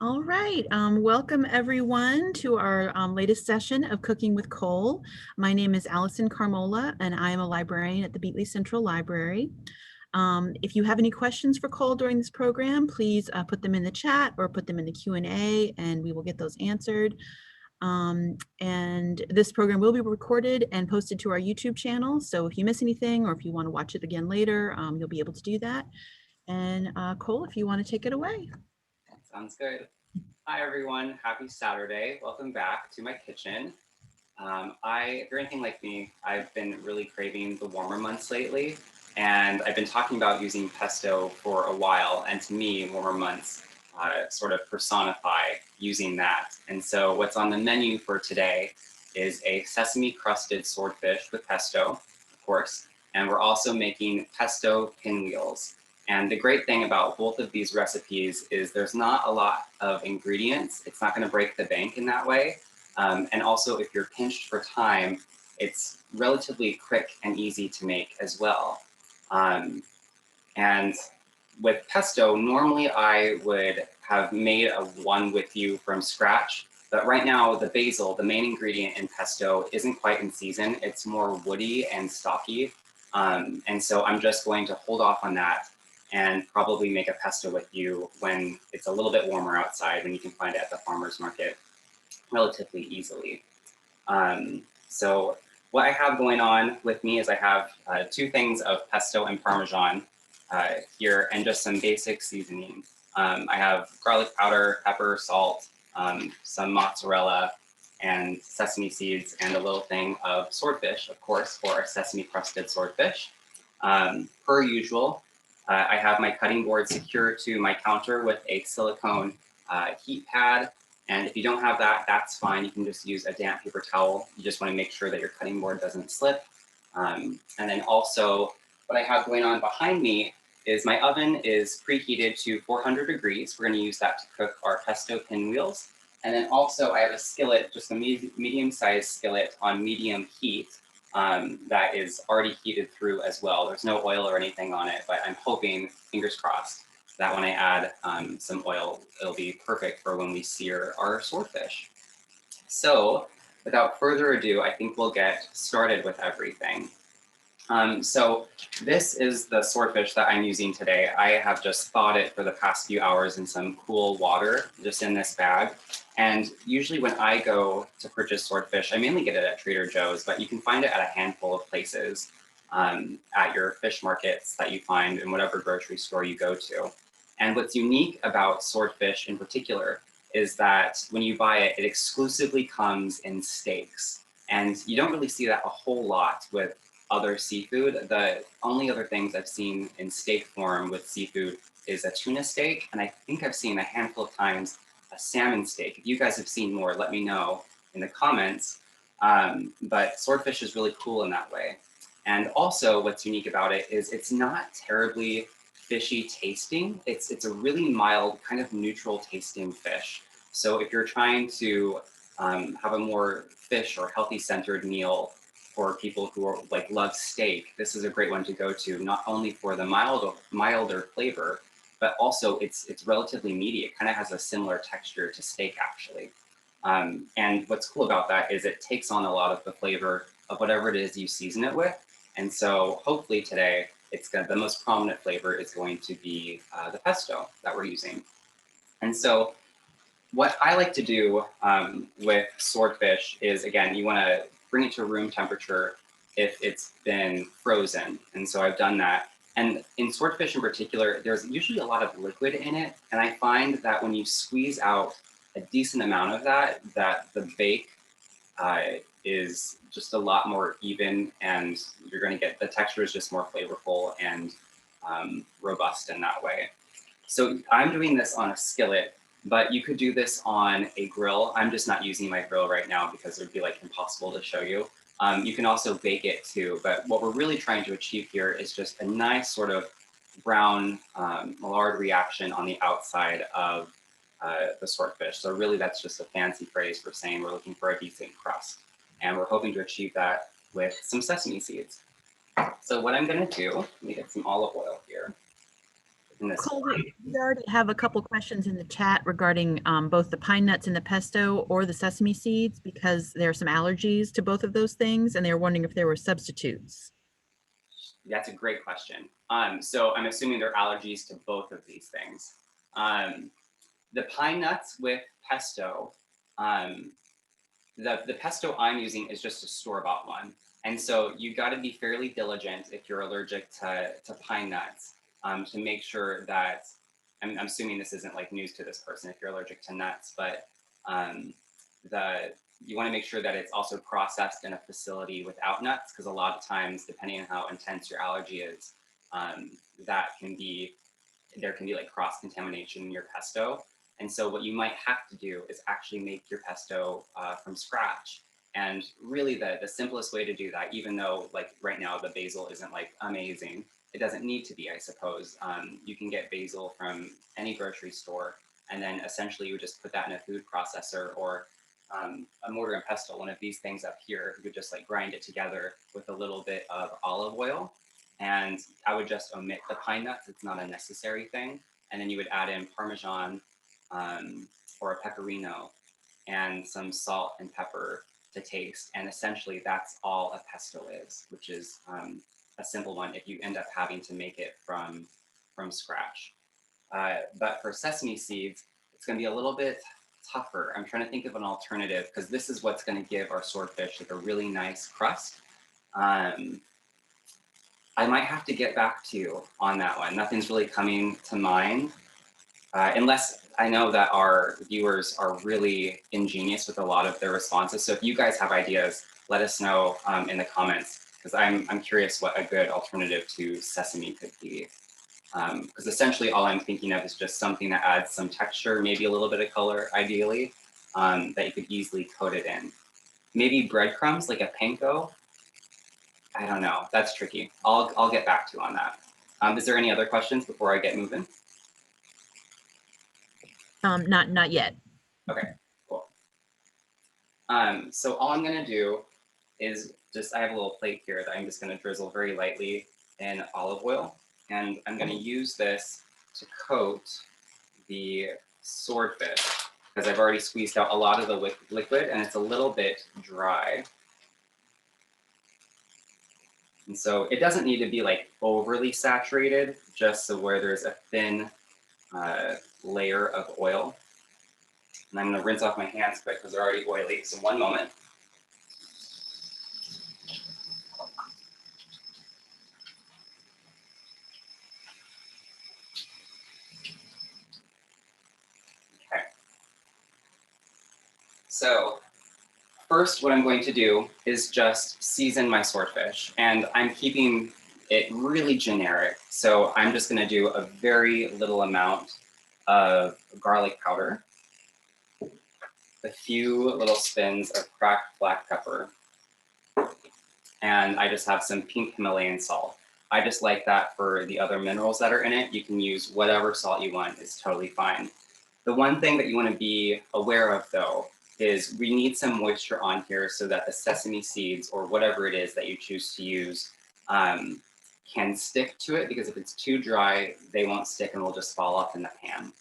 All right, welcome everyone to our latest session of Cooking with Kole. My name is Allison Carmola and I am a librarian at the Beatley Central Library. If you have any questions for Kole during this program, please put them in the chat or put them in the Q&A and we will get those answered. And this program will be recorded and posted to our YouTube channel. So if you miss anything or if you want to watch it again later, you'll be able to do that. And Kole, if you want to take it away. Sounds good. Hi, everyone. Happy Saturday. Welcome back to my kitchen. If you're anything like me, I've been really craving the warmer months lately, and I've been talking about using pesto for a while, and to me, warmer months sort of personify using that. And so what's on the menu for today is a sesame crusted swordfish with pesto, of course, and we're also making pesto pinwheels. And the great thing about both of these recipes is there's not a lot of ingredients. It's not going to break the bank in that way. And also, if you're pinched for time, it's relatively quick and easy to make as well. And with pesto, normally I would have made a one with you from scratch. But right now, the basil, the main ingredient in pesto, isn't quite in season. It's more woody and stocky. And so I'm just going to hold off on that and probably make a pesto with you when it's a little bit warmer outside, when you can find it at the farmer's market relatively easily. So what I have going on with me is I have two things of pesto and Parmesan here and just some basic seasoning. I have garlic powder, pepper, salt, some mozzarella, and sesame seeds, and a little thing of swordfish, of course, for our sesame crusted swordfish. Per usual, I have my cutting board secured to my counter with a silicone heat pad. And if you don't have that, that's fine. You can just use a damp paper towel. You just want to make sure that your cutting board doesn't slip. And then also what I have going on behind me is my oven is preheated to 400 degrees. We're going to use that to cook our pesto pinwheels. And then also I have a skillet, just a medium-sized skillet on medium heat that is already heated through as well. There's no oil or anything on it, but I'm hoping, fingers crossed, that when I add some oil, it'll be perfect for when we sear our swordfish. So without further ado, I think we'll get started with everything. So this is the swordfish that I'm using today. I have just thawed it for the past few hours in some cool water, just in this bag. And usually when I go to purchase swordfish, I mainly get it at Trader Joe's, but you can find it at a handful of places at your fish markets that you find in whatever grocery store you go to. And what's unique about swordfish in particular is that when you buy it, it exclusively comes in steaks. And you don't really see that a whole lot with other seafood. The only other things I've seen in steak form with seafood is a tuna steak, and I think I've seen a handful of times a salmon steak. If you guys have seen more, let me know in the comments. But swordfish is really cool in that way. And also what's unique about it is it's not terribly fishy tasting. It's a really mild, kind of neutral tasting fish. So if you're trying to have a more fish or healthy centered meal for people who are love steak, this is a great one to go to, not only for the milder flavor, but also it's relatively meaty. It kind of has a similar texture to steak, actually. And what's cool about that is it takes on a lot of the flavor of whatever it is you season it with. And so hopefully today, the most prominent flavor is going to be the pesto that we're using. And so what I like to do with swordfish is, again, you want to bring it to room temperature if it's been frozen. And so I've done that. And in swordfish in particular, there's usually a lot of liquid in it. And I find that when you squeeze out a decent amount of that the bake is just a lot more even, and you're going to get the texture is just more flavorful and robust in that way. So I'm doing this on a skillet, but you could do this on a grill. I'm just not using my grill right now because it would be impossible to show you. You can also bake it too, but what we're really trying to achieve here is just a nice sort of brown Maillard reaction on the outside of the swordfish. So really that's just a fancy phrase for saying we're looking for a decent crust. And we're hoping to achieve that with some sesame seeds. So what I'm gonna do, let me get some olive oil here. in this Cole, form. we already have a couple questions in the chat regarding both the pine nuts and the pesto or the sesame seeds, because there are some allergies to both of those things, and they were wondering if there were substitutes. That's a great question. So I'm assuming there are allergies to both of these things. The pine nuts with pesto, the pesto I'm using is just a store-bought one. And so you got to be fairly diligent if you're allergic to pine nuts to make sure that, I'm assuming this isn't like news to this person if you're allergic to nuts, but you want to make sure that it's also processed in a facility without nuts, because a lot of times, depending on how intense your allergy is, there can be like cross-contamination in your pesto. And so what you might have to do is actually make your pesto from scratch. And really the simplest way to do that, even though like right now the basil isn't like amazing, it doesn't need to be, I suppose. You can get basil from any grocery store, and then essentially you would just put that in a food processor or a mortar and pestle, one of these things up here. You would just like grind it together with a little bit of olive oil. And I would just omit the pine nuts. It's not a necessary thing. And then you would add in Parmesan or a pecorino and some salt and pepper to taste. And essentially that's all a pesto is, which is a simple one if you end up having to make it from scratch. But for sesame seeds, it's gonna be a little bit tougher. I'm trying to think of an alternative, because this is what's gonna give our swordfish like a really nice crust. I might have to get back to you on that one. Nothing's really coming to mind, unless I know that our viewers are really ingenious with a lot of their responses. So if you guys have ideas, let us know in the comments, because I'm curious what a good alternative to sesame could be. Because essentially all I'm thinking of is just something that adds some texture, maybe a little bit of color, ideally, that you could easily coat it in. Maybe breadcrumbs, like a panko. I don't know. That's tricky. I'll get back to you on that. Is there any other questions before I get moving? Not yet. Okay, cool. So all I'm gonna do is I have a little plate here that I'm just gonna drizzle very lightly in olive oil. And I'm gonna use this to coat the swordfish, because I've already squeezed out a lot of the liquid and it's a little bit dry. And so it doesn't need to be like overly saturated, just so where there's a thin layer of oil. And I'm gonna rinse off my hands quick because they're already oily. So one moment. Okay. So first, what I'm going to do is just season my swordfish, and I'm keeping it really generic. So I'm just gonna do a very little amount of garlic powder, a few little spins of cracked black pepper, and I just have some pink Himalayan salt. I just like that for the other minerals that are in it. You can use whatever salt you want, it's totally fine. The one thing that you wanna be aware of though, is we need some moisture on here so that the sesame seeds or whatever it is that you choose to use can stick to it, because if it's too dry, they won't stick and will just fall off in the pan.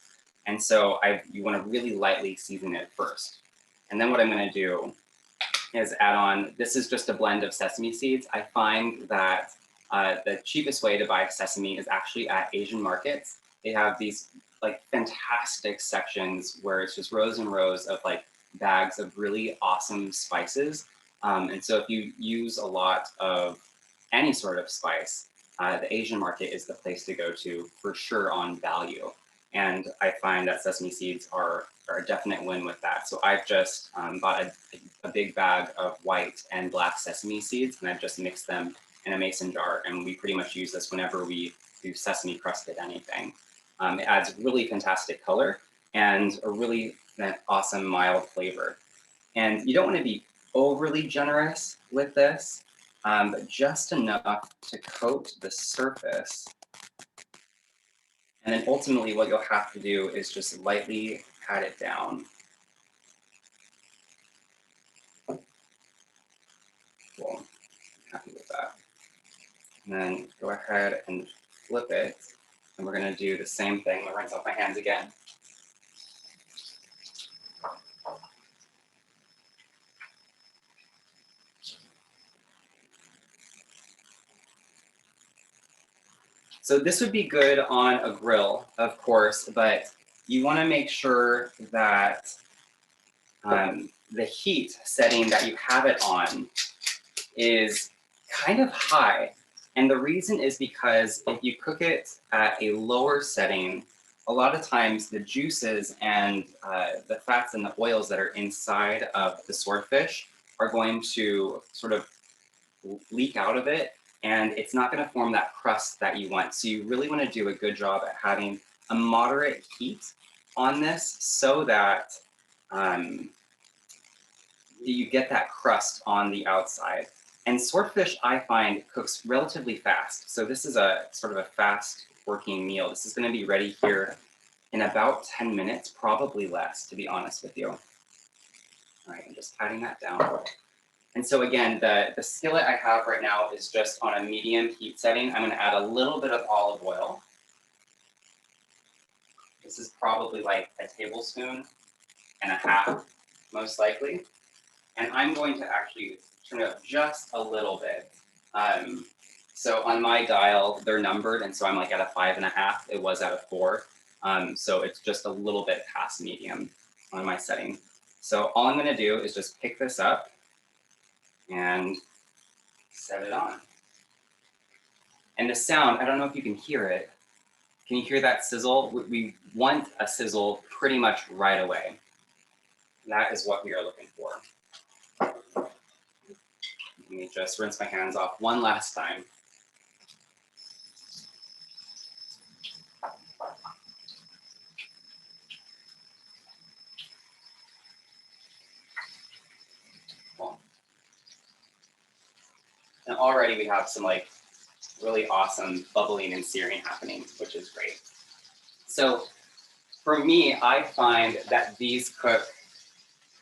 And so you wanna really lightly season it first. And then what I'm gonna do is add on, this is just a blend of sesame seeds. I find that the cheapest way to buy sesame is actually at Asian markets. They have these like fantastic sections where it's just rows and rows of like bags of really awesome spices. And so if you use a lot of any sort of spice, the Asian market is the place to go to for sure on value. And I find that sesame seeds are a definite win with that. So I've just bought a big bag of white and black sesame seeds, and I've just mixed them in a mason jar. And we pretty much use this whenever we do sesame crusted anything. It adds really fantastic color and a really awesome mild flavor. And you don't want to be overly generous with this, but just enough to coat the surface. And then ultimately what you'll have to do is just lightly pat it down. Cool, I'm happy with that. And then go ahead and flip it And we're gonna do the same thing. I'm gonna rinse off my hands again. So this would be good on a grill, of course, but you wanna make sure that the heat setting that you have it on is kind of high. And the reason is because if you cook it at a lower setting, a lot of times the juices and the fats and the oils that are inside of the swordfish are going to sort of leak out of it, and it's not going to form that crust that you want. So you really want to do a good job at having a moderate heat on this so that you get that crust on the outside. And swordfish, I find, cooks relatively fast. So this is a sort of a fast working meal. This is going to be ready here in about 10 minutes, probably less, to be honest with you. All right, I'm just patting that down. And so again, the skillet I have right now is just on a medium heat setting. I'm going to add a little bit of olive oil. This is probably like a tablespoon and a half, most likely. And I'm going to actually turn it up just a little bit. So on my dial, they're numbered, and so I'm like at a 5.5. It was at a 4. So it's just a little bit past medium on my setting. So all I'm gonna do is just pick this up and set it on. And the sound, I don't know if you can hear it. Can you hear that sizzle? We want a sizzle pretty much right away. That is what we are looking for. Let me just rinse my hands off one last time. Cool. And already we have some like really awesome bubbling and searing happening, which is great. So for me, I find that these cook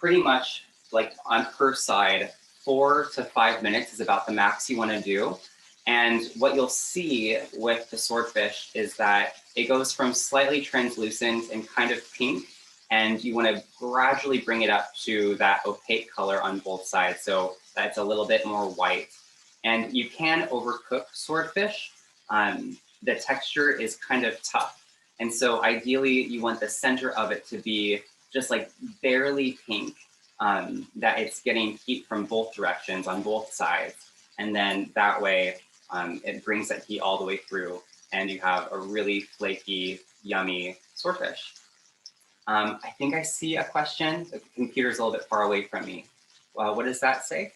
pretty much like on per side, 4 to 5 minutes is about the max you want to do. And what you'll see with the swordfish is that it goes from slightly translucent and kind of pink, and you want to gradually bring it up to that opaque color on both sides so that it's a little bit more white. And you can overcook swordfish. The texture is kind of tough. And so ideally you want the center of it to be just like barely pink, that it's getting heat from both directions on both sides. And then that way it brings that heat all the way through and you have a really flaky, yummy swordfish. I think I see a question. The computer's a little bit far away from me. What does that say?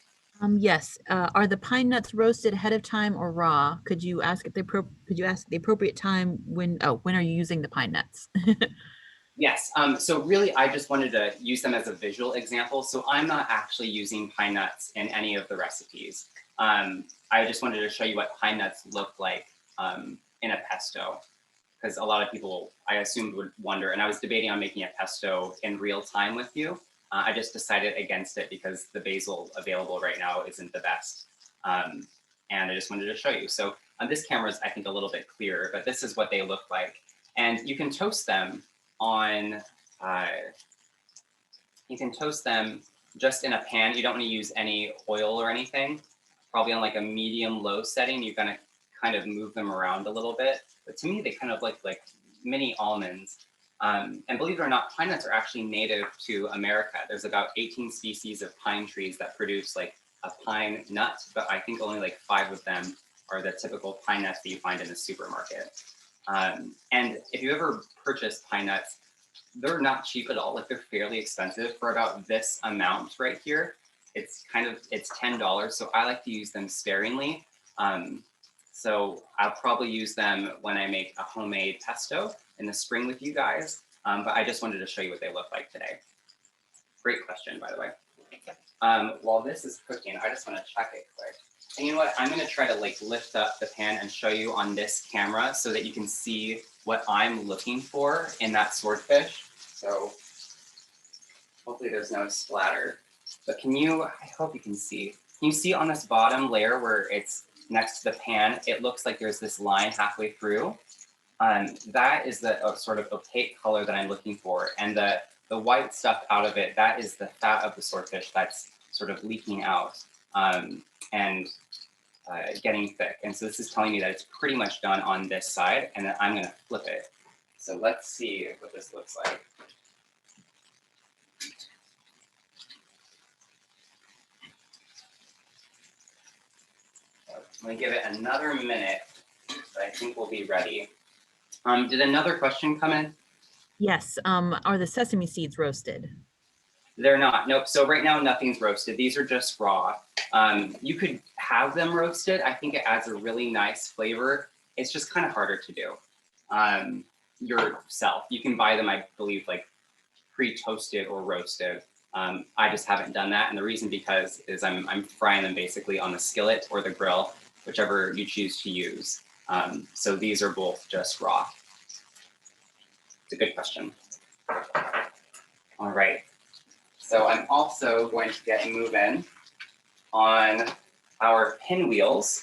Yes. Are the pine nuts roasted ahead of time or raw? Could you ask the appropriate time when are you using the pine nuts? Yes. So really, I just wanted to use them as a visual example. So I'm not actually using pine nuts in any of the recipes. I just wanted to show you what pine nuts look like in a pesto, because a lot of people, I assumed, would wonder. And I was debating on making a pesto in real time with you. I just decided against it because the basil available right now isn't the best. And I just wanted to show you. So this camera is, I think, a little bit clearer, but this is what they look like. And you can toast them on, you can toast them just in a pan. You don't want to use any oil or anything. Probably on like a medium-low setting, you're gonna kind of move them around a little bit. But to me, they kind of look like mini almonds. And believe it or not, pine nuts are actually native to America. There's about 18 species of pine trees that produce like a pine nut, but I think only like 5 of them are the typical pine nuts that you find in the supermarket. And if you ever purchase pine nuts, they're not cheap at all. Like they're fairly expensive for about this amount right here. It's $10. So I like to use them sparingly. So I'll probably use them when I make a homemade pesto in the spring with you guys. But I just wanted to show you what they look like today. Great question, by the way. While this is cooking, I just want to check it quick. And you know what? I'm going to try to like lift up the pan and show you on this camera so that you can see what I'm looking for in that swordfish. So hopefully there's no splatter. But I hope you can see. Can you see on this bottom layer where it's next to the pan, it looks like there's this line halfway through. That is the sort of opaque color that I'm looking for. And the white stuff out of it, that is the fat of the swordfish that's sort of leaking out and getting thick. And so this is telling me that it's pretty much done on this side, and then I'm gonna flip it. So let's see what this looks like. I'm gonna give it another minute, but I think we'll be ready. Did another question come in? Yes, are the sesame seeds roasted? They're not, nope. So right now, nothing's roasted. These are just raw. You could have them roasted. I think it adds a really nice flavor. It's just kind of harder to do yourself. You can buy them, I believe, like pre-toasted or roasted. I just haven't done that. And the reason because is I'm frying them basically on the skillet or the grill, whichever you choose to use. So these are both just raw. It's a good question. All right. So I'm also going to get moving on our pinwheels.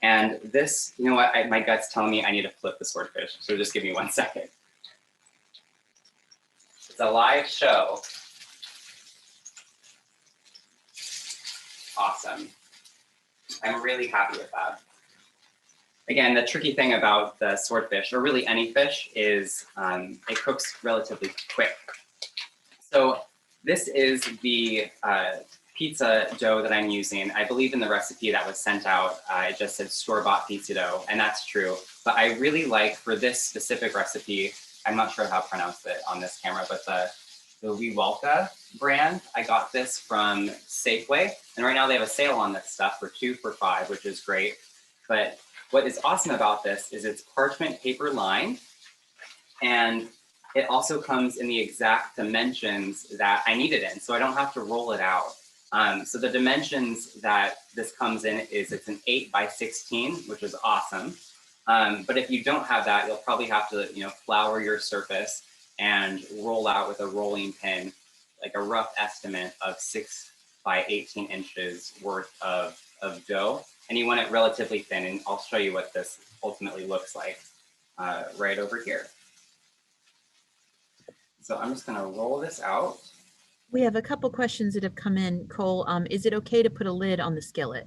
And this, you know what, my gut's telling me I need to flip the swordfish. So just give me 1 second. It's a live show. Awesome. I'm really happy with that. Again, the tricky thing about the swordfish, or really any fish, is it cooks relatively quick. So this is the pizza dough that I'm using. I believe in the recipe that was sent out, it just said store-bought pizza dough, and that's true. But I really like, for this specific recipe, I'm not sure how to pronounce it on this camera, but the Wiwalka brand, I got this from Safeway. And right now they have a sale on this stuff for 2 for $5, which is great. But what is awesome about this is it's parchment paper lined, and it also comes in the exact dimensions that I need it in, so I don't have to roll it out. So the dimensions that this comes in is it's an 8 by 16, which is awesome. But if you don't have that, you'll probably have to, flour your surface and roll out with a rolling pin, like a rough estimate of 6 by 18 inches worth of dough. And you want it relatively thin, and I'll show you what this ultimately looks like right over here. So I'm just gonna roll this out. We have a couple questions that have come in, Kole. Is it okay to put a lid on the skillet?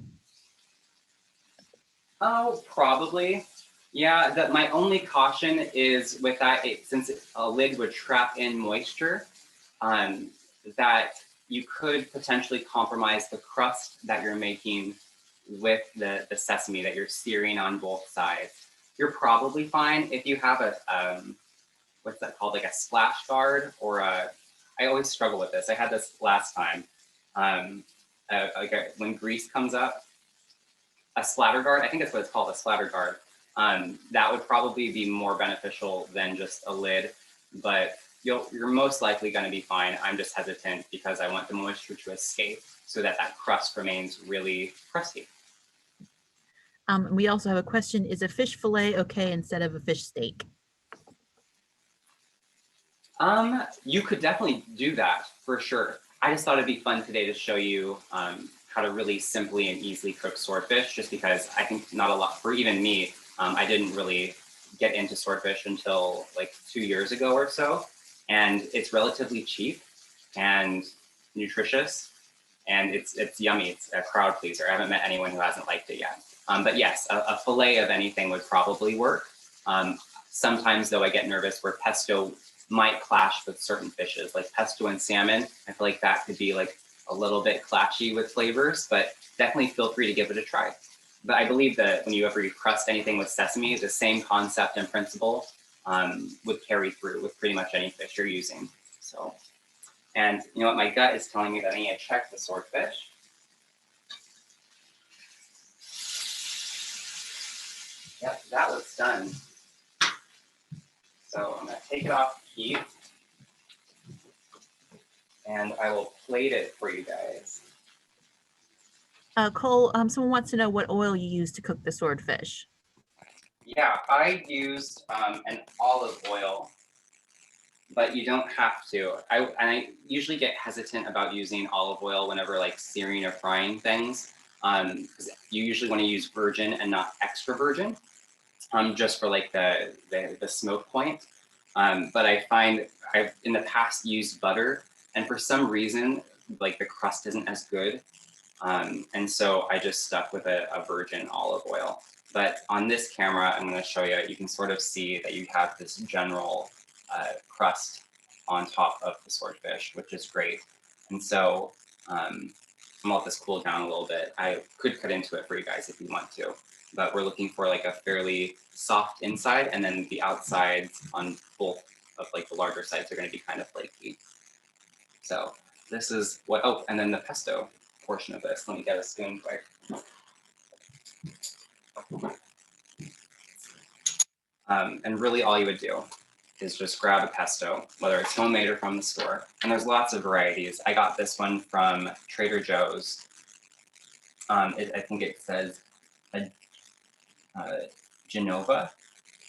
Oh, probably. Yeah, my only caution is with that, since a lid would trap in moisture, that you could potentially compromise the crust that you're making with the sesame that you're searing on both sides. You're probably fine if you have a, what's that called, like a splash guard, or I always struggle with this. I had this last time, when grease comes up, a splatter guard, I think that's what it's called, a splatter guard. That would probably be more beneficial than just a lid, but you're most likely going to be fine. I'm just hesitant because I want the moisture to escape so that crust remains really crusty. We also have a question, is a fish fillet okay instead of a fish steak? You could definitely do that for sure. I just thought it'd be fun today to show you how to really simply and easily cook swordfish, just because I think not a lot, for even me, I didn't really get into swordfish until like 2 years ago or so. And it's relatively cheap and nutritious, and it's yummy. It's a crowd pleaser. I haven't met anyone who hasn't liked it yet. But yes, a fillet of anything would probably work. Sometimes though, I get nervous where pesto might clash with certain fishes, like pesto and salmon. I feel like that could be like a little bit clashy with flavors, but definitely feel free to give it a try. But I believe that when you ever crust anything with sesame, the same concept and principle would carry through with pretty much any fish you're using. So, and you know what, my gut is telling me that I need to check the swordfish. Yep, that looks done. So I'm gonna take it off the heat, and I will plate it for you guys. Kole, someone wants to know what oil you use to cook the swordfish. Yeah, I used an olive oil, but you don't have to. I usually get hesitant about using olive oil whenever like searing or frying things, because you usually want to use virgin and not extra virgin. just for like the smoke point. But I find I've in the past used butter, and for some reason, like the crust isn't as good. And so I just stuck with a virgin olive oil. But on this camera, I'm going to show you, you can sort of see that you have this general crust on top of the swordfish, which is great. And so I'm gonna let this cool down a little bit. I could cut into it for you guys if you want to, but we're looking for like a fairly soft inside, and then the outsides on both of like the larger sides are going to be kind of flaky. So this is what, oh, and then the pesto portion of this. Let me get a spoon quick. And really all you would do is just grab a pesto, whether it's homemade or from the store. And there's lots of varieties. I got this one from Trader Joe's. I think it says a Genova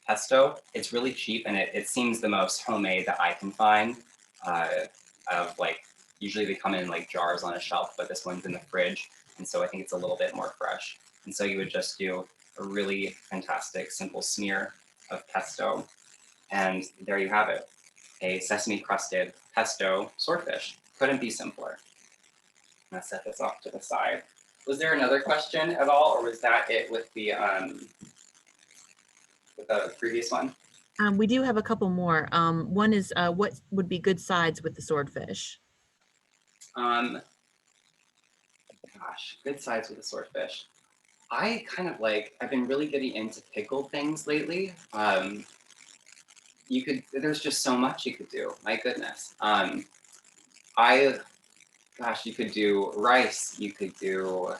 pesto. It's really cheap, and it seems the most homemade that I can find. Of like, usually they come in like jars on a shelf, but this one's in the fridge, and so I think it's a little bit more fresh. And so you would just do a really fantastic simple smear of pesto, and there you have it, a sesame crusted pesto swordfish. Couldn't be simpler. I'm gonna set this off to the side. Was there another question at all, or was that it with the previous one? We do have a couple more. One is what would be good sides with the swordfish? Gosh, good sides with the swordfish. I kind of like, I've been really getting into pickled things lately. There's just so much you could do. My goodness. Gosh, you could do rice. You could do,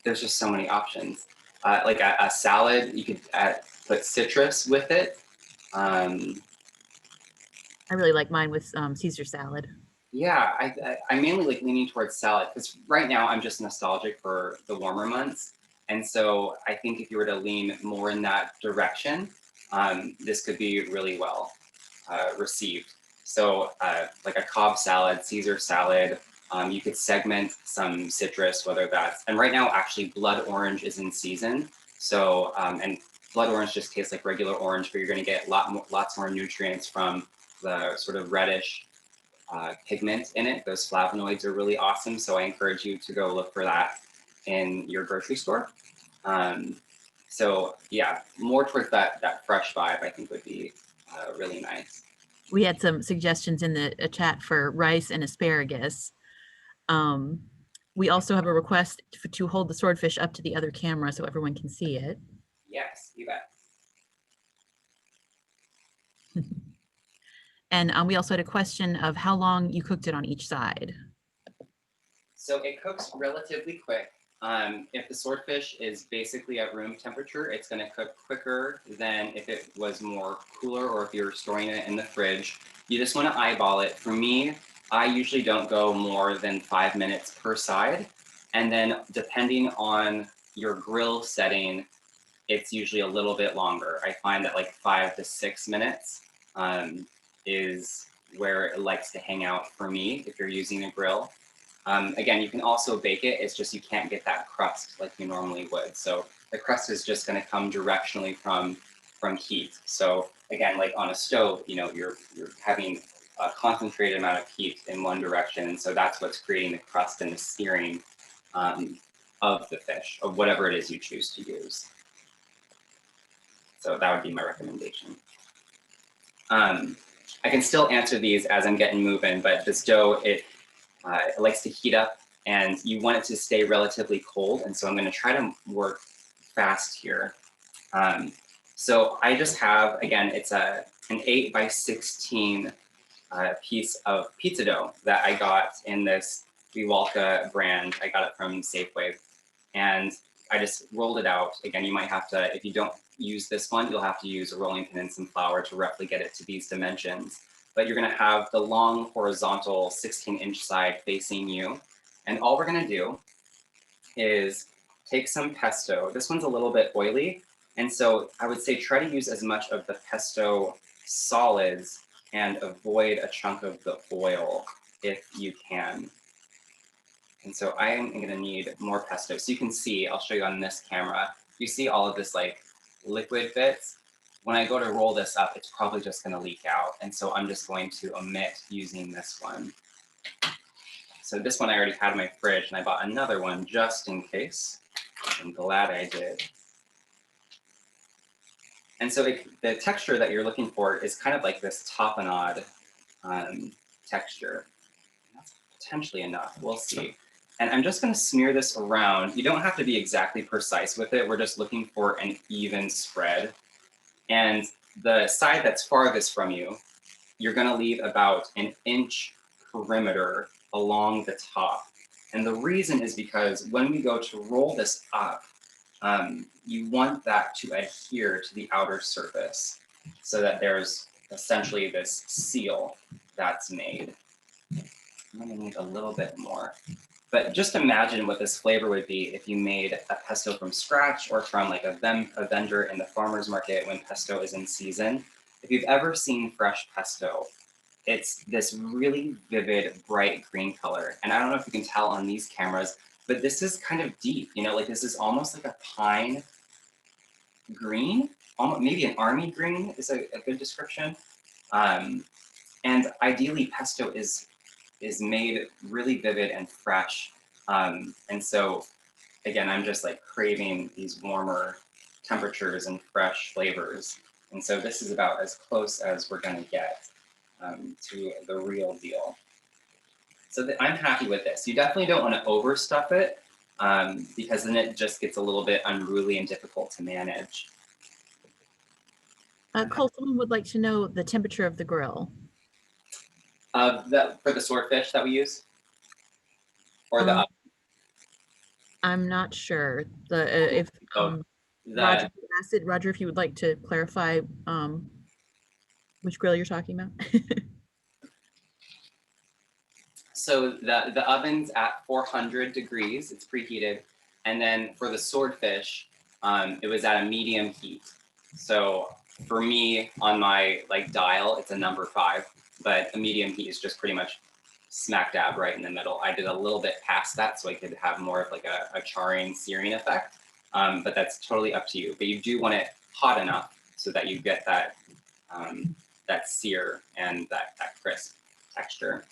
there's just so many options. Like a salad, you could put citrus with it. I really like mine with Caesar salad. Yeah, I mainly like leaning towards salad because right now I'm just nostalgic for the warmer months. And so I think if you were to lean more in that direction, this could be really well received. So like a Cobb salad, Caesar salad, you could segment some citrus, whether that's, and right now actually blood orange is in season. So, and blood orange just tastes like regular orange, but you're gonna get lots more nutrients from the sort of reddish pigment in it. Those flavonoids are really awesome. So I encourage you to go look for that in your grocery store. So yeah, more towards that fresh vibe, I think would be really nice. We had some suggestions in the chat for rice and asparagus. We also have a request to hold the swordfish up to the other camera so everyone can see it. Yes, you bet. And we also had a question of how long you cooked it on each side. So it cooks relatively quick. If the swordfish is basically at room temperature, it's going to cook quicker than if it was more cooler or if you're storing it in the fridge. You just want to eyeball it. For me, I usually don't go more than 5 minutes per side. And then depending on your grill setting, it's usually a little bit longer. I find that like 5 to 6 minutes is where it likes to hang out for me if you're using a grill. Again, you can also bake it. It's just you can't get that crust like you normally would. So the crust is just going to come directionally from heat. So again, like on a stove, you know, you're having a concentrated amount of heat in one direction. So that's what's creating the crust and the searing of the fish, of whatever it is you choose to use. So that would be my recommendation. I can still answer these as I'm getting moving, but this dough, it likes to heat up and you want it to stay relatively cold. And so I'm going to try to work fast here. So I just have, again, it's an 8 by 16 piece of pizza dough that I got in this Viwalka brand. I got it from Safeway. And I just rolled it out. Again, you might have to, if you don't use this one, you'll have to use a rolling pin and some flour to roughly get it to these dimensions. But you're gonna have the long horizontal 16-inch side facing you. And all we're gonna do is take some pesto. This one's a little bit oily. And so I would say try to use as much of the pesto solids and avoid a chunk of the oil if you can. And so I am gonna need more pesto. So you can see, I'll show you on this camera, you see all of this like liquid bits. When I go to roll this up, it's probably just gonna leak out. And so I'm just going to omit using this one. So this one I already had in my fridge, and I bought another one just in case. I'm glad I did. And so the texture that you're looking for is kind of like this tapenade texture. That's potentially enough, we'll see. And I'm just gonna smear this around. You don't have to be exactly precise with it. We're just looking for an even spread. And the side that's farthest from you, you're gonna leave about an inch perimeter along the top. And the reason is because when we go to roll this up, you want that to adhere to the outer surface so that there's essentially this seal that's made. I'm gonna need a little bit more. But just imagine what this flavor would be if you made a pesto from scratch or from like a vendor in the farmer's market when pesto is in season. If you've ever seen fresh pesto, it's this really vivid, bright green color. And I don't know if you can tell on these cameras, but this is kind of deep, you know, like this is almost like a pine green, almost maybe an army green is a good description. And ideally pesto is made really vivid and fresh. And so again, I'm just like craving these warmer temperatures and fresh flavors. And so this is about as close as we're gonna get to the real deal. So I'm happy with this. You definitely don't wanna overstuff it because then it just gets a little bit unruly and difficult to manage. Cole, someone would like to know the temperature of the grill. For the swordfish that we use? Or the I'm not sure. If Roger asked it, Roger, if you would like to clarify which grill you're talking about. So the oven's at 400 degrees, it's preheated. And then for the swordfish, it was at a medium heat. So for me on my like dial, it's a number 5, but a medium heat is just pretty much smack dab right in the middle. I did a little bit past that so I could have more of like a charring, searing effect, but that's totally up to you. But you do want it hot enough so that you get that, that sear and that crisp texture.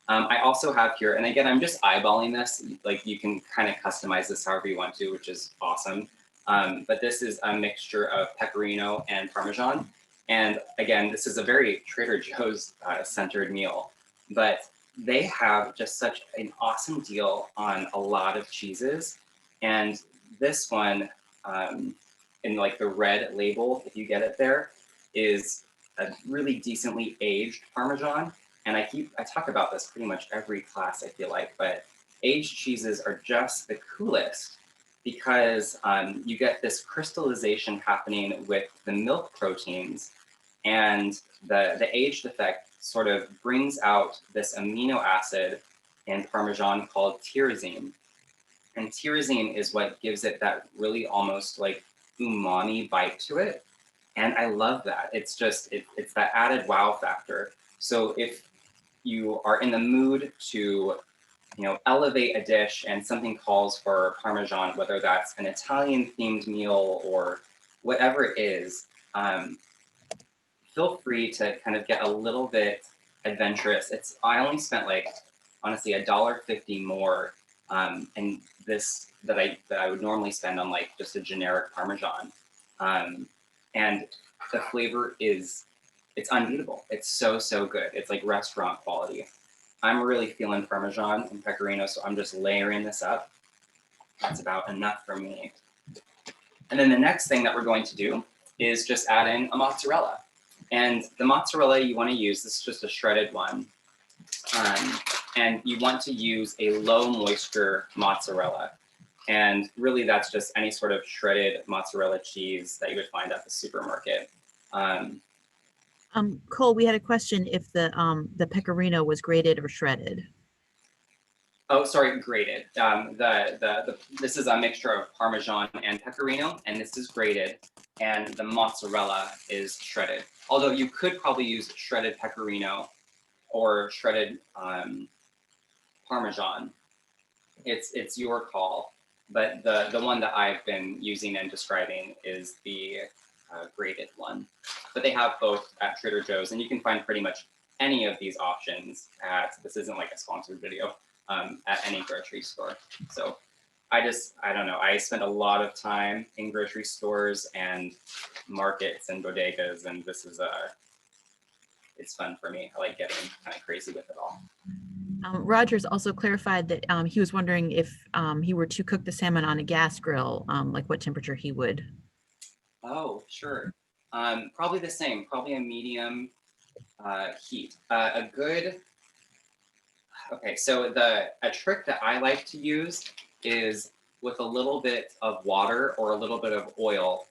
I also have here, and again, I'm just eyeballing this, like you can kind of customize this however you want to, which is awesome. But this is a mixture of pecorino and Parmesan. And again, this is a very Trader Joe's centered meal, but they have just such an awesome deal on a lot of cheeses. And this one, in like the red label, if you get it there, is a really decently aged Parmesan. And I talk about this pretty much every class, I feel like, but aged cheeses are just the coolest because you get this crystallization happening with the milk proteins, and the aged effect sort of brings out this amino acid in Parmesan called tyrosine. And tyrosine is what gives it that really almost like umami bite to it. And I love that. It's just, it's that added wow factor. So if you are in the mood to, elevate a dish and something calls for Parmesan, whether that's an Italian themed meal or whatever it is, feel free to kind of get a little bit adventurous. I only spent like, honestly, $1.50 more in this that I would normally spend on like just a generic Parmesan. And the flavor it's unbeatable. It's so, so good. It's like restaurant quality. I'm really feeling Parmesan and pecorino, so I'm just layering this up. That's about enough for me. And then the next thing that we're going to do is just add in a mozzarella. And the mozzarella you want to use, this is just a shredded one. And you want to use a low moisture mozzarella. And really that's just any sort of shredded mozzarella cheese that you would find at the supermarket. Cole, we had a question if the pecorino was grated or shredded. Oh, sorry, grated. This is a mixture of Parmesan and pecorino, and this is grated, and the mozzarella is shredded. Although you could probably use shredded pecorino or shredded Parmesan. it's your call. But the one that I've been using and describing is the grated one. But they have both at Trader Joe's, and you can find pretty much any of these options at, this isn't like a sponsored video, at any grocery store. So I don't know, I spend a lot of time in grocery stores and markets and bodegas, and this is it's fun for me. I like getting kind of crazy with it all. Rogers also clarified that he was wondering if he were to cook the salmon on a gas grill, like what temperature he would. Oh, sure. Probably the same, probably a medium heat. Okay, so a trick that I like to use is with a little bit of water or a little bit of oil.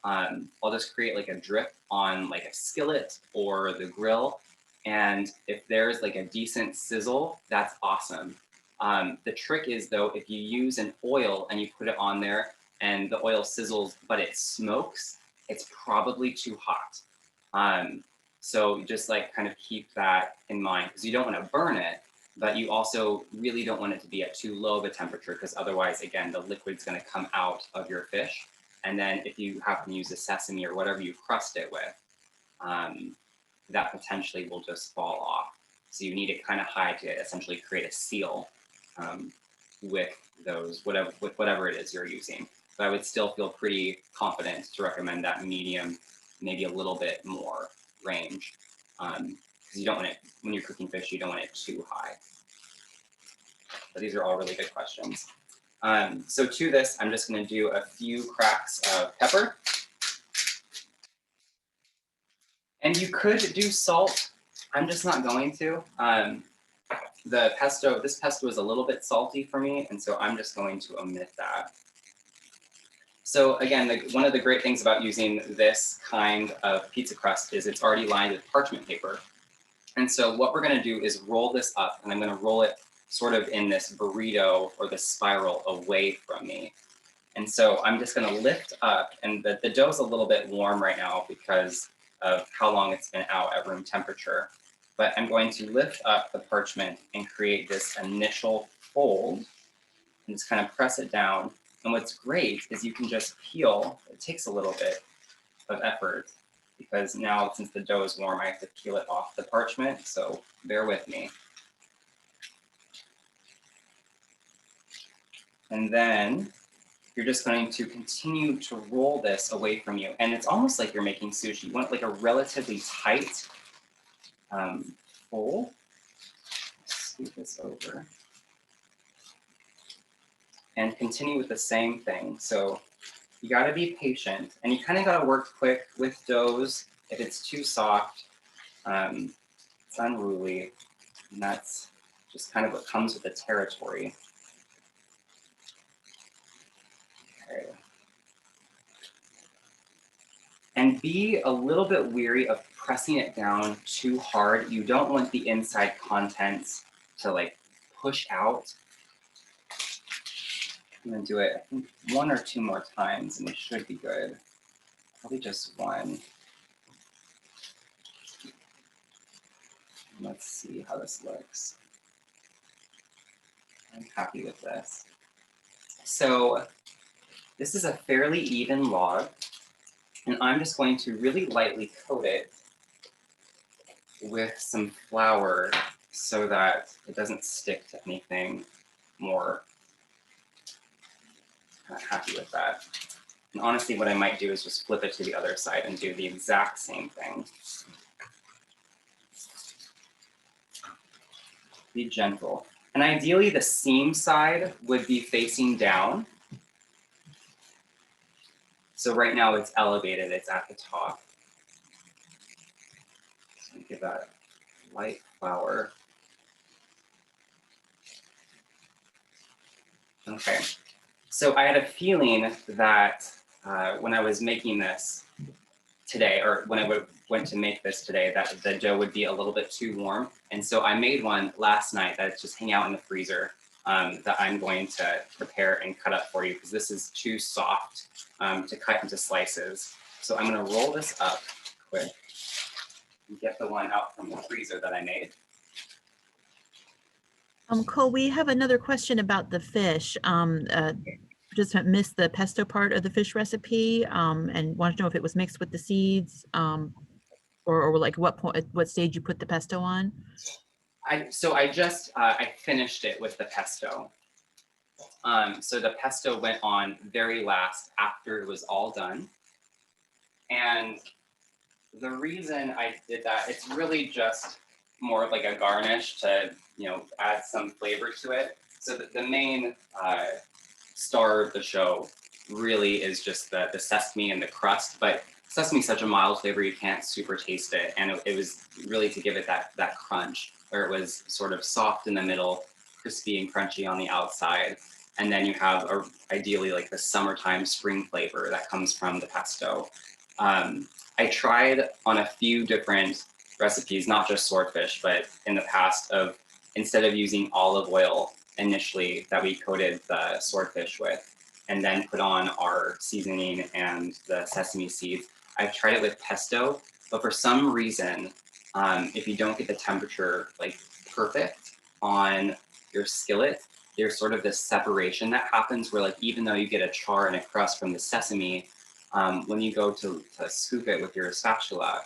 I'll just create like a drip on like a skillet or the grill. And if there's like a decent sizzle, that's awesome. The trick is though, if you use an oil and you put it on there and the oil sizzles, but it smokes, it's probably too hot. So just like kind of keep that in mind, because you don't want to burn it, but you also really don't want it to be at too low of a temperature, because otherwise, again, the liquid's going to come out of your fish. And then if you happen to use a sesame or whatever you crust it with, that potentially will just fall off. So you need it kind of high to essentially create a seal with whatever it is you're using. But I would still feel pretty confident to recommend that medium, maybe a little bit more range. Because you don't want it, when you're cooking fish, you don't want it too high. But these are all really good questions. So to this, I'm just going to do a few cracks of pepper. And you could do salt. I'm just not going to. This pesto is a little bit salty for me, and so I'm just going to omit that. So again, one of the great things about using this kind of pizza crust is it's already lined with parchment paper. And so what we're going to do is roll this up, and I'm going to roll it sort of in this burrito or the spiral away from me. And so I'm just going to lift up, and the dough is a little bit warm right now because of how long it's been out at room temperature. But I'm going to lift up the parchment and create this initial fold and just kind of press it down. And what's great is you can just peel. It takes a little bit of effort because now since the dough is warm, I have to peel it off the parchment. So bear with me. And then you're just going to continue to roll this away from you. And it's almost like you're making sushi. You want like a relatively tight fold. Scoot this over. And continue with the same thing. So you gotta be patient, and you kind of gotta work quick with doughs. If it's too soft, it's unruly, and that's just kind of what comes with the territory. Okay. And be a little bit weary of pressing it down too hard. You don't want the inside contents to like push out. I'm gonna do it, I think, 1 or 2 more times and we should be good. Probably just one. Let's see how this looks. I'm happy with this. So this is a fairly even log, and I'm just going to really lightly coat it with some flour so that it doesn't stick to anything more. Not happy with that. And honestly, what I might do is just flip it to the other side and do the exact same thing. Be gentle. And ideally, the seam side would be facing down. So right now it's elevated, it's at the top. So give that light flour. Okay. So I had a feeling that when I was making this today, or when I went to make this today, that the dough would be a little bit too warm. And so I made one last night that's just hanging out in the freezer that I'm going to prepare and cut up for you because this is too soft to cut into slices. So I'm going to roll this up quick and get the one out from the freezer that I made. Cole, we have another question about the fish. Participant missed the pesto part of the fish recipe and wanted to know if it was mixed with the seeds or like what point, at what stage you put the pesto on. I finished it with the pesto. So the pesto went on very last after it was all done. And the reason I did that, it's really just more of like a garnish to, add some flavor to it. So the main star of the show really is just the sesame and the crust, but sesame is such a mild flavor, you can't super taste it. And it was really to give it that crunch, where it was sort of soft in the middle, crispy and crunchy on the outside. And then you have ideally like the summertime spring flavor that comes from the pesto. I tried on a few different recipes, not just swordfish, but in the past of instead of using olive oil initially that we coated the swordfish with, and then put on our seasoning and the sesame seeds, I've tried it with pesto, but for some reason, if you don't get the temperature like perfect on your skillet, there's sort of this separation that happens where like even though you get a char and a crust from the sesame, when you go to scoop it with your spatula,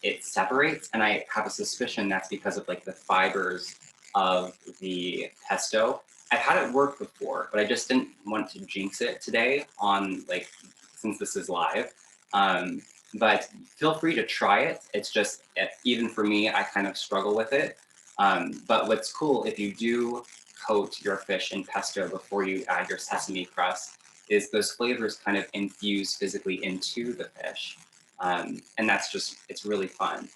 it separates, and I have a suspicion that's because of like the fibers of the pesto. I've had it work before, but I just didn't want to jinx it today on like, since this is live. But feel free to try it. It's just, even for me, I kind of struggle with it. But what's cool, if you do coat your fish in pesto before you add your sesame crust, is those flavors kind of infuse physically into the fish. And that's just, it's really fun.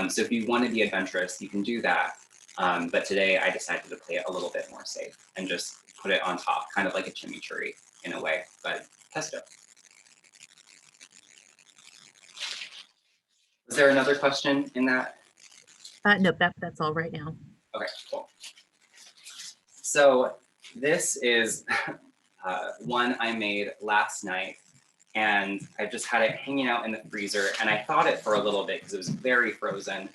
So if you want to be adventurous, you can do that. But today I decided to play it a little bit more safe and just put it on top, kind of like a chimichurri in a way, but pesto. Was there another question in that? Nope, that's all right now. Okay, cool. So this is one I made last night, and I just had it hanging out in the freezer, and I thawed it for a little bit because it was very frozen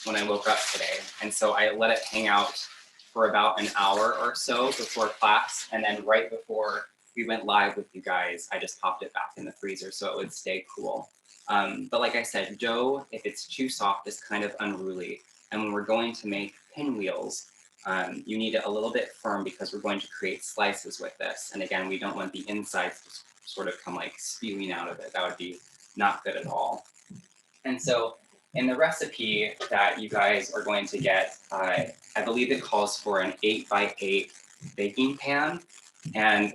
when I woke up today. And so I let it hang out for about an hour or so before class, and then right before we went live with you guys, I just popped it back in the freezer so it would stay cool. But like I said, dough, if it's too soft, is kind of unruly. And when we're going to make pinwheels, you need it a little bit firm because we're going to create slices with this. And again, we don't want the insides to sort of come like spewing out of it. That would be not good at all. And so in the recipe that you guys are going to get, I believe it calls for an 8x8 baking pan. And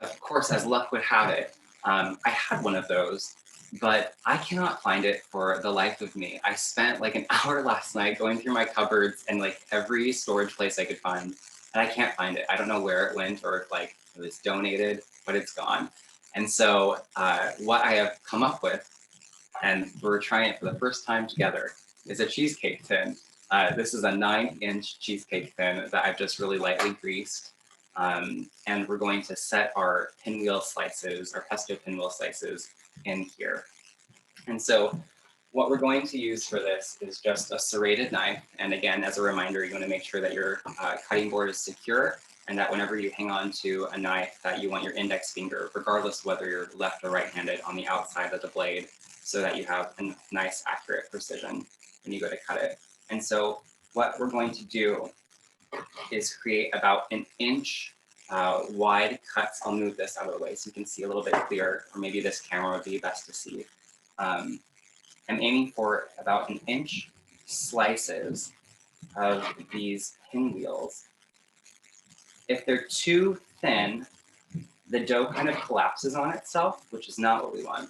of course, as luck would have it, I had one of those, but I cannot find it for the life of me. I spent like an hour last night going through my cupboards and like every storage place I could find, and I can't find it. I don't know where it went or if like it was donated, but it's gone. And so what I have come up with, and we're trying it for the first time together, is a cheesecake tin. This is a 9-inch cheesecake tin that I've just really lightly greased. And we're going to set our pinwheel slices, our pesto pinwheel slices in here. And so what we're going to use for this is just a serrated knife. And again, as a reminder, you want to make sure that your cutting board is secure and that whenever you hang on to a knife that you want your index finger, regardless of whether you're left or right-handed, on the outside of the blade so that you have a nice accurate precision when you go to cut it. And so what we're going to do is create about an inch wide cuts. I'll move this out of the way so you can see a little bit clearer, or maybe this camera would be best to see. I'm aiming for about an inch slices of these pinwheels. If they're too thin, the dough kind of collapses on itself, which is not what we want.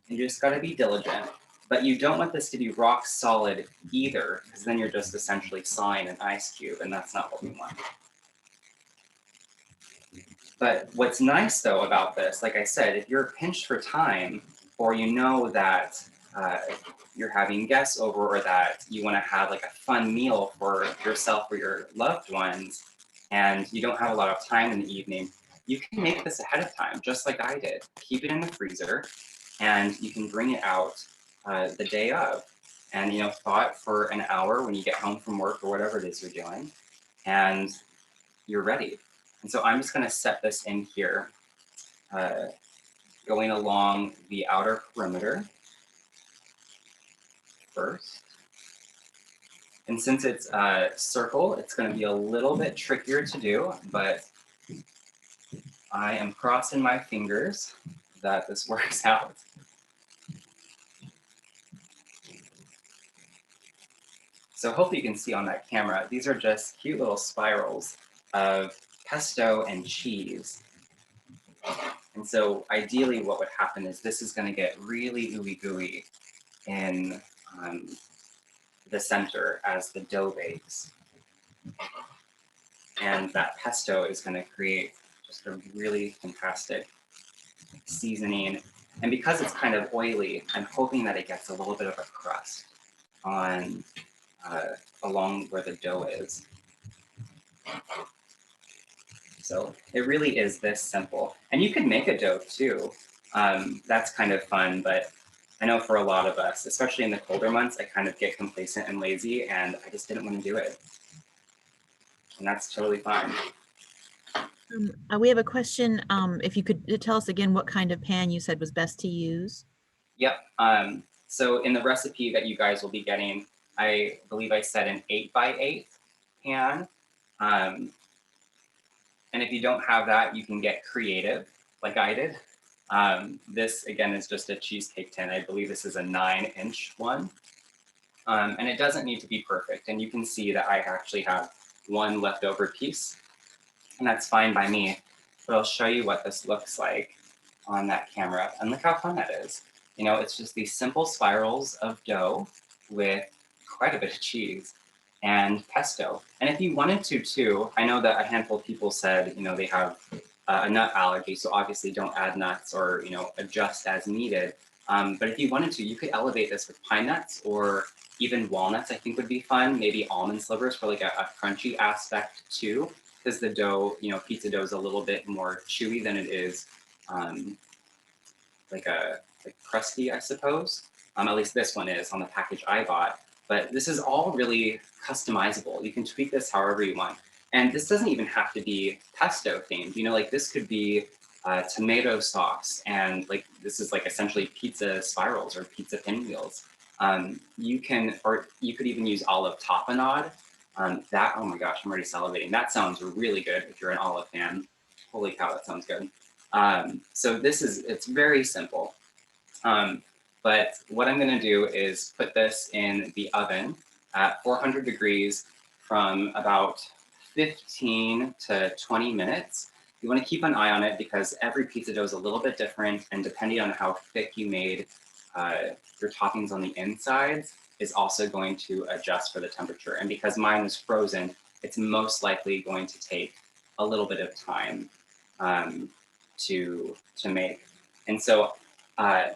You just gotta be diligent, but you don't want this to be rock solid either, because then you're just essentially sawing an ice cube, and that's not what we want. But what's nice though about this, like I said, if you're pinched for time, or you know that you're having guests over, or that you want to have like a fun meal for yourself or your loved ones, and you don't have a lot of time in the evening, you can make this ahead of time, just like I did. Keep it in the freezer, and you can bring it out the day of. and thaw it for an hour when you get home from work or whatever it is you're doing, and you're ready. And so I'm just going to set this in here, uh, going along the outer perimeter first. And since it's a circle, it's going to be a little bit trickier to do, but I am crossing my fingers that this works out. So hopefully you can see on that camera, these are just cute little spirals of pesto and cheese. And so ideally what would happen is this is going to get really ooey gooey in the center as the dough bakes. And that pesto is going to create just a really fantastic seasoning. And because it's kind of oily, I'm hoping that it gets a little bit of a crust on along where the dough is. So it really is this simple. And you could make a dough too. That's kind of fun, but I know for a lot of us, especially in the colder months, I kind of get complacent and lazy, and I just didn't want to do it. And that's totally fine. We have a question. If you could tell us again what kind of pan you said was best to use. Yep. So in the recipe that you guys will be getting, I believe I said an 8x8 pan. And if you don't have that, you can get creative, like I did. This, again, is just a cheesecake tin. I believe this is a 9-inch one. And it doesn't need to be perfect. And you can see that I actually have one leftover piece. And that's fine by me. But I'll show you what this looks like on that camera. And look how fun that is. It's just these simple spirals of dough with quite a bit of cheese and pesto. And if you wanted to too, I know that a handful of people said, they have a nut allergy, so obviously don't add nuts or, adjust as needed. But if you wanted to, you could elevate this with pine nuts or even walnuts, I think would be fun. Maybe almond slivers for like a crunchy aspect too, because the dough, pizza dough is a little bit more chewy than it is like crusty, I suppose. At least this one is on the package I bought. But this is all really customizable. You can tweak this however you want. And this doesn't even have to be pesto themed. Like this could be tomato sauce, and like this is like essentially pizza spirals or pizza pinwheels. You could even use olive tapenade. Oh my gosh, I'm already salivating. That sounds really good if you're an olive fan. Holy cow, that sounds good. So it's very simple. But what I'm going to do is put this in the oven at 400 degrees from about 15 to 20 minutes. You want to keep an eye on it because every pizza dough is a little bit different, and depending on how thick you made your toppings on the insides is also going to adjust for the temperature. And because mine was frozen, it's most likely going to take a little bit of time to make. And so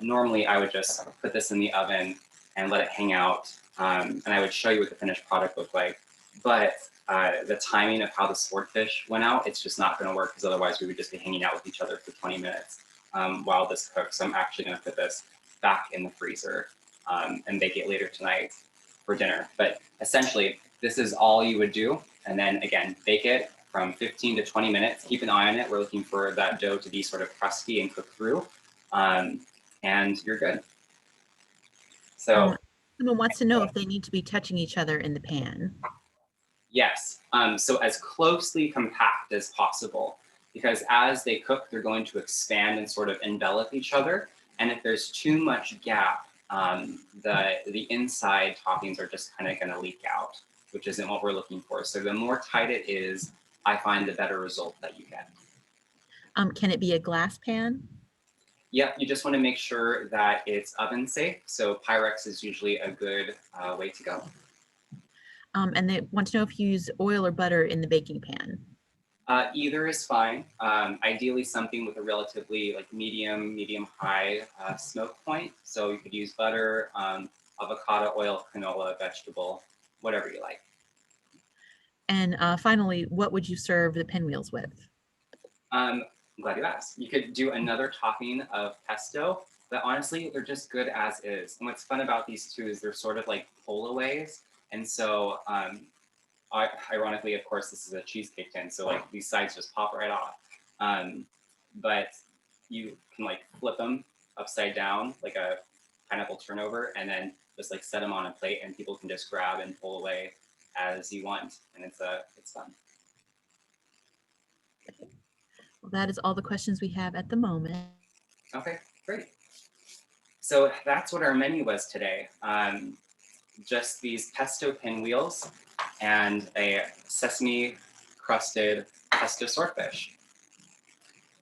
normally I would just put this in the oven and let it hang out. And I would show you what the finished product looked like. But the timing of how the swordfish went out, it's just not going to work because otherwise we would just be hanging out with each other for 20 minutes while this cooks. So I'm actually going to put this back in the freezer and bake it later tonight for dinner. But essentially, this is all you would do. And then again, bake it from 15 to 20 minutes. Keep an eye on it. We're looking for that dough to be sort of crusty and cook through. And you're good. So someone wants to know if they need to be touching each other in the pan. Yes. So as closely compact as possible, because as they cook, they're going to expand and sort of envelop each other. And if there's too much gap, the inside toppings are just kind of going to leak out, which isn't what we're looking for. So the more tight it is, I find the better result that you get. Can it be a glass pan? Yep, you just want to make sure that it's oven safe. So Pyrex is usually a good way to go. And they want to know if you use oil or butter in the baking pan. Either is fine. Ideally something with a relatively medium high smoke point. So you could use butter, avocado oil, canola, vegetable, whatever you like. And finally, what would you serve the pinwheels with? I'm glad you asked. You could do another topping of pesto, but honestly, they're just good as is. And what's fun about these two is they're sort of like pull-aways. And so ironically, of course, this is a cheesecake tin, so like these sides just pop right off. But you can like flip them upside down like a pineapple turnover, and then just like set them on a plate, and people can just grab and pull away as you want, and it's fun. Well, that is all the questions we have at the moment. Okay, great. So that's what our menu was today. Just these pesto pinwheels and a sesame crusted pesto swordfish.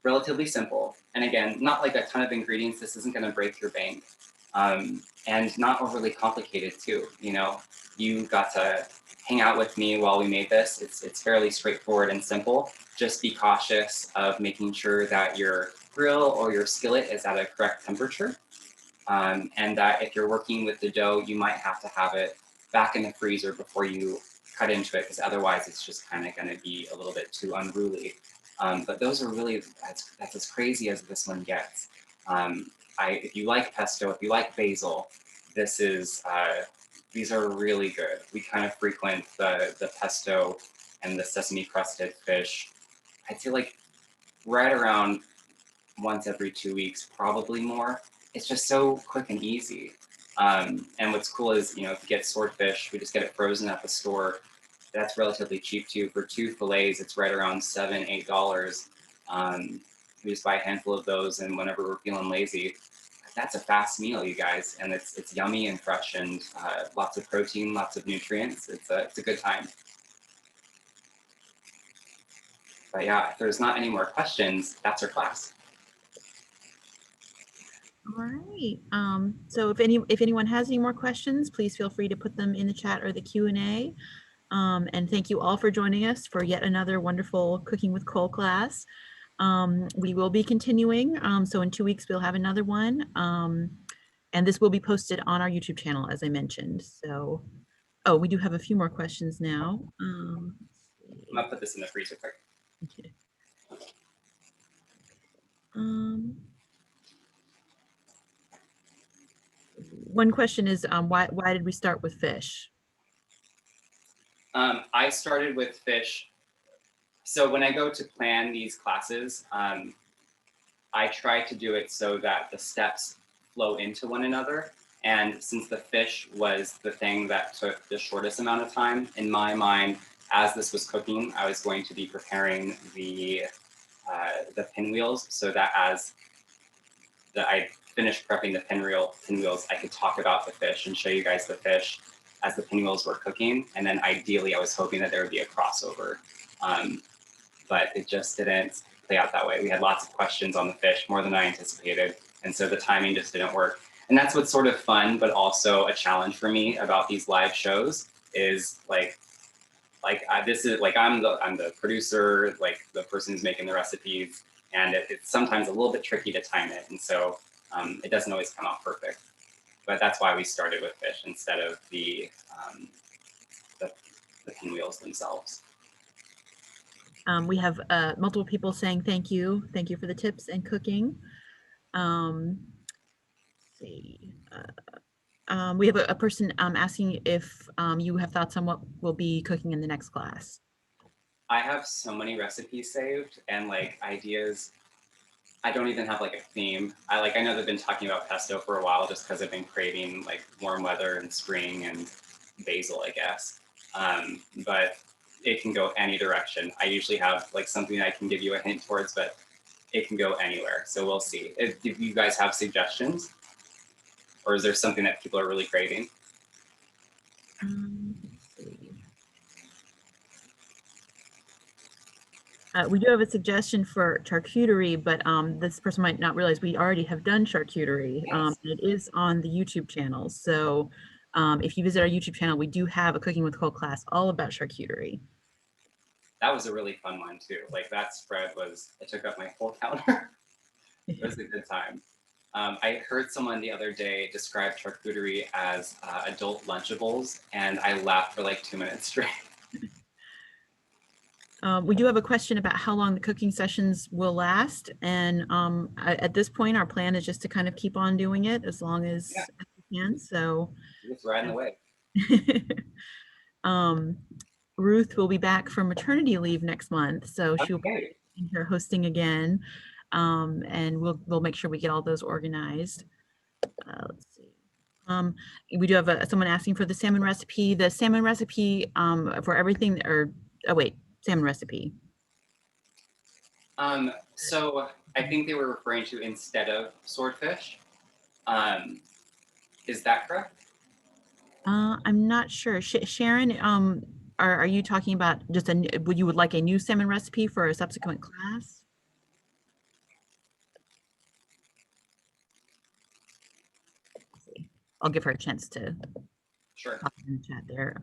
Relatively simple. And again, not like a ton of ingredients. This isn't going to break your bank. And not overly complicated too. You know, you got to hang out with me while we made this. It's fairly straightforward and simple. Just be cautious of making sure that your grill or your skillet is at a correct temperature. And that if you're working with the dough, you might have to have it back in the freezer before you cut into it, because otherwise it's just kind of going to be a little bit too unruly. But those are really, that's as crazy as this one gets. If you like pesto, if you like basil, these are really good. We kind of frequent the pesto and the sesame crusted fish. I'd say like right around once every 2 weeks, probably more. It's just so quick and easy. And what's cool is, you know, if you get swordfish, we just get it frozen at the store. That's relatively cheap too. For 2 fillets, it's right around $7, $8. We just buy a handful of those, and whenever we're feeling lazy, that's a fast meal, you guys. And it's yummy and fresh, and lots of protein, lots of nutrients. It's a good time. But yeah, if there's not any more questions, that's our class. All right. So if anyone has any more questions, please feel free to put them in the chat or the Q&A. And thank you all for joining us for yet another wonderful Cooking with Kole class. We will be continuing. So in 2 weeks, we'll have another one. And this will be posted on our YouTube channel, as I mentioned. So, oh, we do have a few more questions now. I'm gonna put this in the freezer quick. Okay. One question is, why did we start with fish? I started with fish. So when I go to plan these classes, I try to do it so that the steps flow into one another. And since the fish was the thing that took the shortest amount of time, in my mind, as this was cooking, I was going to be preparing the pinwheels, so that as I finished prepping the pinwheels, I could talk about the fish and show you guys the fish as the pinwheels were cooking. And then ideally, I was hoping that there would be a crossover. But it just didn't play out that way. We had lots of questions on the fish, more than I anticipated. And so the timing just didn't work. And that's what's sort of fun, but also a challenge for me about these live shows is this is like, I'm the producer, like the person who's making the recipes, and it's sometimes a little bit tricky to time it. And so it doesn't always come out perfect. But that's why we started with fish instead of the pinwheels themselves. We have multiple people saying thank you. Thank you for the tips and cooking. Let's see. We have a person asking if you have thoughts on what we'll be cooking in the next class. I have so many recipes saved and like ideas. I don't even have like a theme. I know they've been talking about pesto for a while just because I've been craving like warm weather and spring and basil, I guess. But it can go any direction. I usually have like something I can give you a hint towards, but it can go anywhere. So we'll see. If you guys have suggestions, or is there something that people are really craving? Let's see. We do have a suggestion for charcuterie, but this person might not realize we already have done charcuterie. Yes. It is on the YouTube channel. So if you visit our YouTube channel, we do have a Cooking with Kole class all about charcuterie. That was a really fun one too. Like that spread it took up my whole counter. It was a good time. I heard someone the other day describe charcuterie as adult Lunchables, and I laughed for like 2 minutes straight. We do have a question about how long the cooking sessions will last. And at this point, our plan is just to kind of keep on doing it as long Yeah, as we can. So just riding the wave. Ruth will be back from maternity leave next month. So she'll Okay. be here hosting again. And we'll make sure we get all those organized. Let's see. We do have someone asking for the salmon recipe. The salmon recipe for everything, or oh wait, salmon recipe. So I think they were referring to instead of swordfish. Is that correct? I'm not sure. Sharon, are you talking about just would you would like a new salmon recipe for a subsequent class? Let's see. I'll give her a chance to Sure. talk in the chat there.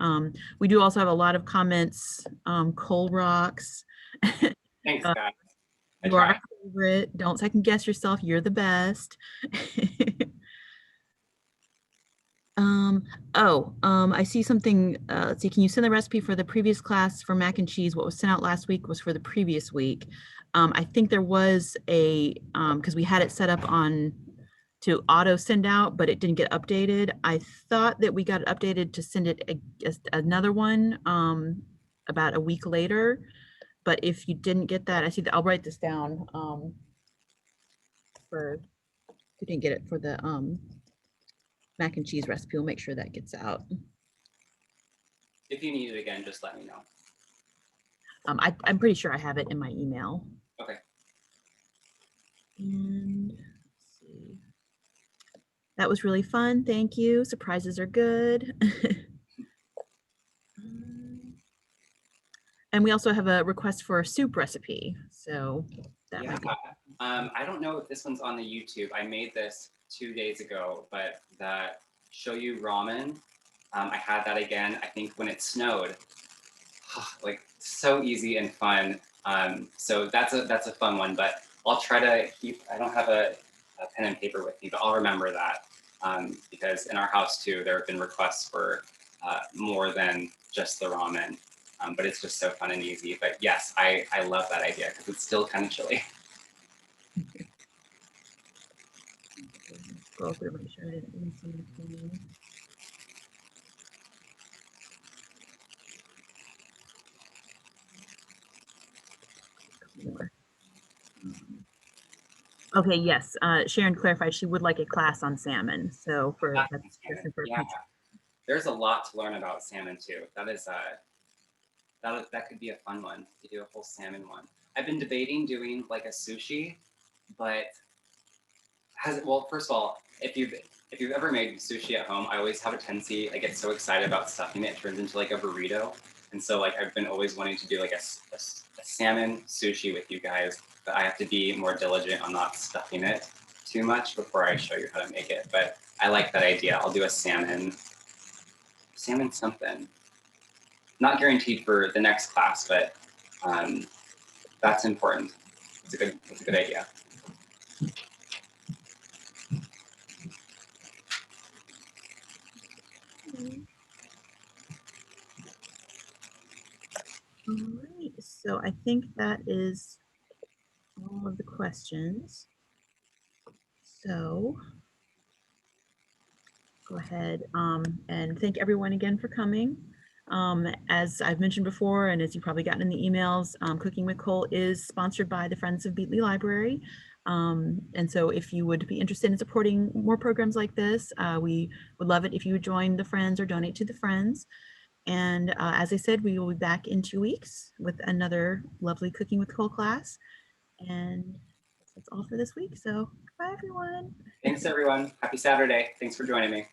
We do also have a lot of comments. Cole rocks. Thanks, guys. I You are try. our favorite. Don't second guess yourself. You're the best. I see something. Let's see. Can you send the recipe for the previous class for mac and cheese? What was sent out last week was for the previous week. I think there was because we had it set up on to auto send out, but it didn't get updated. I thought that we got it updated to send it another one about a week later. But if you didn't get that, I see that I'll write this down for if you didn't get it for the mac and cheese recipe. We'll make sure that gets out. If you need it again, just let me know. I'm pretty sure I have it in my email. Okay. And let's see. That was really fun. Thank you. Surprises are good. And we also have a request for a soup recipe. So that Yeah. might be. I don't know if this one's on the YouTube. I made this 2 days ago, but the shoyu ramen, I had that again, I think when it snowed. Like so easy and fun. So that's a fun one, but I'll try to keep, I don't have a pen and paper with me, but I'll remember that because in our house too, there have been requests for more than just the ramen, but it's just so fun and easy. But yes, I love that idea because it's still kind of chilly. Go through, make sure I didn't miss anything. Okay, yes. Sharon clarified she would like a class on salmon. So for that's for Yeah, future. there's a lot to learn about salmon too. That is that could be a fun one to do, a whole salmon one. I've been debating doing like a sushi, but well, first of all, if you've ever made sushi at home, I always have a tendency, I get so excited about stuffing it, it turns into like a burrito. And so like I've been always wanting to do like a salmon sushi with you guys, but I have to be more diligent on not stuffing it too much before I show you how to make it. But I like that idea. I'll do a salmon something. Not guaranteed for the next class, but that's important. It's a good idea. All right, so I think that is all of the questions. So go ahead and thank everyone again for coming. As I've mentioned before, and as you've probably gotten in the emails, Cooking with Kole is sponsored by the Friends of Beatley Library. And so if you would be interested in supporting more programs like this, we would love it if you would join the Friends or donate to the Friends. And as I said, we will be back in 2 weeks with another lovely Cooking with Kole class. And that's all for this week. So bye, everyone. Thanks, everyone. Happy Saturday. Thanks for joining me.